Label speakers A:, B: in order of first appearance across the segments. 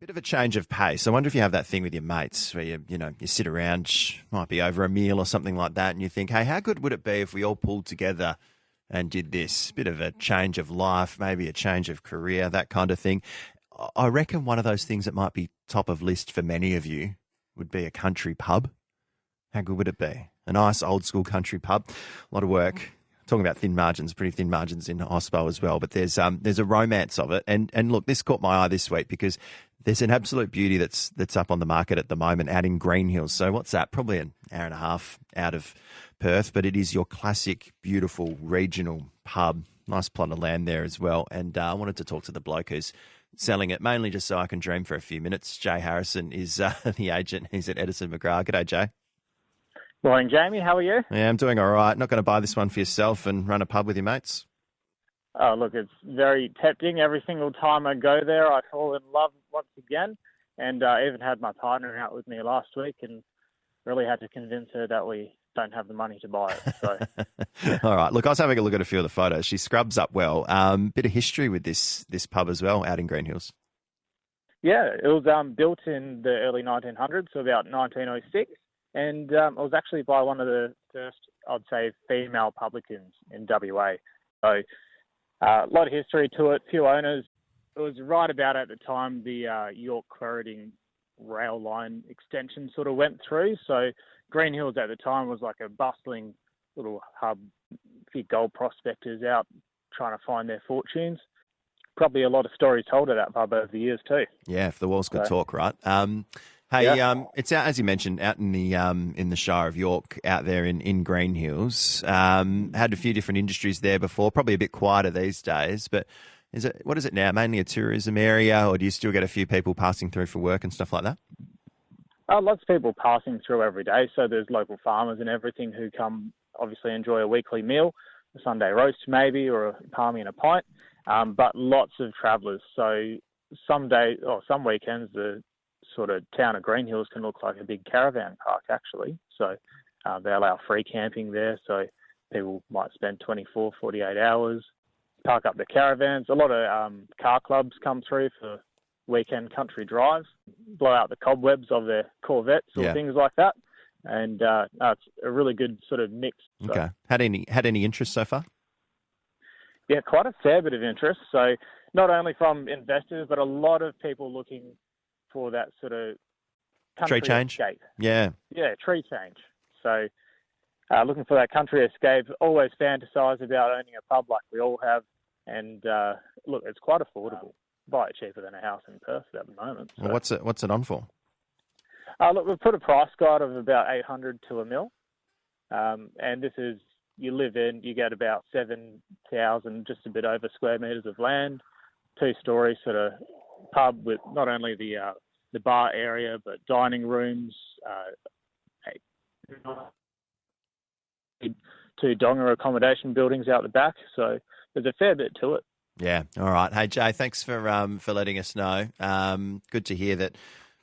A: Bit of a change of pace. I wonder if you have that thing with your mates where you sit around, might be over a meal or something like that, and you think, hey, how good would it be if we all pulled together and did this? Bit of a change of life, maybe a change of career, that kind of thing. I reckon one of those things that might be top of list for many of you would be a country pub. How good would it be? A nice old school country pub. A lot of work. Talking about thin margins, pretty thin margins in Ospo as well. But there's a romance of it. And look, this caught my eye this week because there's an absolute beauty that's up on the market at the moment out in Green Hills. So what's that? Probably an hour and a half out of Perth, but it is your classic, beautiful regional pub. Nice plot of land there as well. And I wanted to talk to the bloke who's selling it, mainly just so I can dream for a few minutes. Jay Harrison is the agent. He's at Edison McGrath. G'day, Jay.
B: Morning, Jamie. How are you?
A: Yeah, I'm doing all right. Not going to buy this one for yourself and run a pub with your mates?
B: Oh, look, it's very tempting. Every single time I go there, I fall in love once again. And I even had my partner out with me last week and really had to convince her that we don't have the money to buy it. So,
A: all right. Look, I was having a look at a few of the photos. She scrubs up well. Bit of history with this pub as well out in Green Hills.
B: Yeah, it was built in the early 1900s, so about 1906. And it was actually by one of the first, I'd say, female publicans in WA. So a lot of history to it, few owners. It was right about at the time the York-Corriding rail line extension sort of went through. So Green Hills at the time was like a bustling little hub, a few gold prospectors out trying to find their fortunes. Probably a lot of stories told at that pub over the years too.
A: Yeah, if the walls could talk, right? Hey, it's out, as you mentioned, out in the Shire of York, out there in Green Hills. Had a few different industries there before, probably a bit quieter these days. But what is it now? Mainly a tourism area, or do you still get a few people passing through for work and stuff like that?
B: Lots of people passing through every day. So there's local farmers and everything who come, obviously enjoy a weekly meal, a Sunday roast maybe, or a palmy and a pint. But lots of travellers. So some weekends the sort of town of Green Hills can look like a big caravan park, actually. So they allow free camping there. So people might spend 24, 48 hours, park up the caravans. A lot of car clubs come through for weekend country drives, blow out the cobwebs of their Corvettes or things like that. And it's a really good sort of mix. So,
A: okay. Had any interest so far?
B: Yeah, quite a fair bit of interest. So not only from investors, but a lot of people looking for that sort of country
A: tree change
B: escape.
A: Yeah,
B: tree change. So looking for that country escape, always fantasize about owning a pub like we all have. And look, it's quite affordable. Buy it cheaper than a house in Perth at the moment. So.
A: Well, what's it on for?
B: Look, we've put a price guide of about 800 to $1 million. And this is, you live in, you get about 7,000, just a bit over square metres of land, 2-story sort of pub with not only the bar area but dining rooms, 2 donga accommodation buildings out the back. So there's a fair bit to it.
A: Yeah. All right. Hey Jay, thanks for letting us know. Good to hear that.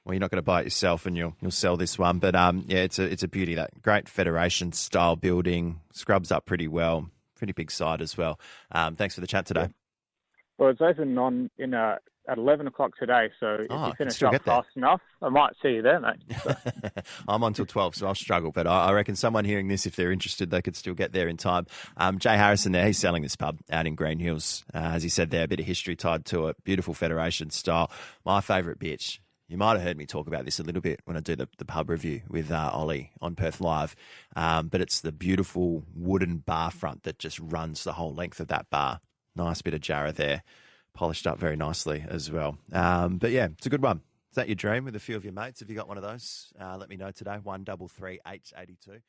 A: Well, you're not going to buy it yourself, and you'll sell this one. But yeah, it's a beauty. That great Federation style building, scrubs up pretty well. Pretty big side as well. Thanks for the chat today.
B: Well, it's open at 11 o'clock today, so if you finish up fast enough, I might see you there, mate. So.
A: I'm on till 12, so I'll struggle. But I reckon someone hearing this, if they're interested, they could still get there in time. Jay Harrison there, he's selling this pub out in Green Hills. As he said there, a bit of history tied to it. Beautiful Federation style. My favourite bitch. You might have heard me talk about this a little bit when I do the pub review with Ollie on Perth Live. But it's the beautiful wooden bar front that just runs the whole length of that bar. Nice bit of jarrah there. Polished up very nicely as well. But yeah, it's a good one. Is that your dream with a few of your mates? Have you got one of those? Let me know today, 133882.